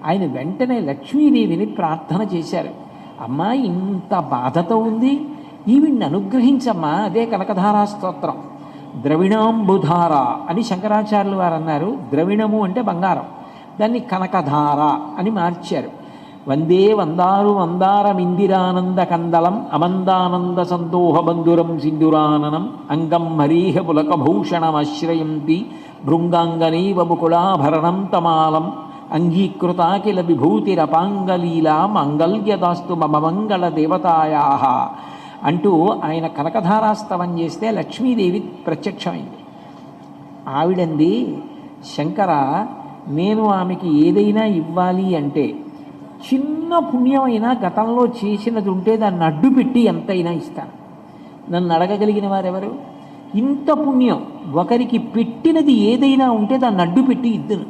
ఆయన వెంటనే లక్ష్మీదేవిని ప్రార్థన చేశారు. అమ్మా, ఇంత బాధతో ఉంది, ఈవిడ్ని అనుగ్రహించమ్మా. అదే కనకధారా స్తోత్రం. ద్రవిణాంబుధార అని శంకరాచార్యులు వారు అన్నారు. ద్రవిణము అంటే బంగారం, దాన్ని కనకధార అని మార్చారు. వందే వందారు వందారమిందిరానంద కందలం అమందానంద సందోహ బంధురం సింధురాననం అంగం హరీహ పులకభూషణమాశ్రయంతి భృంగాంగనైవ ముకుళాభరణం తమాలం అంగీకృతాకిల విభూతిరపాంగలీలా మాంగళ్యదాస్తు మమ మంగళ దేవతాయా అంటూ ఆయన కనకధారాస్తవం చేస్తే లక్ష్మీదేవి ప్రత్యక్షమైంది. ఆవిడంది, శంకర, నేను ఆమెకి ఏదైనా ఇవ్వాలి అంటే చిన్న పుణ్యమైనా గతంలో చేసినది ఉంటే దాన్ని అడ్డు పెట్టి ఎంతైనా ఇస్తాను. నన్ను అడగగలిగిన వారెవరు? ఇంత పుణ్యం ఒకరికి పెట్టినది ఏదైనా ఉంటే దాన్ని అడ్డు పెట్టి ఇద్దును.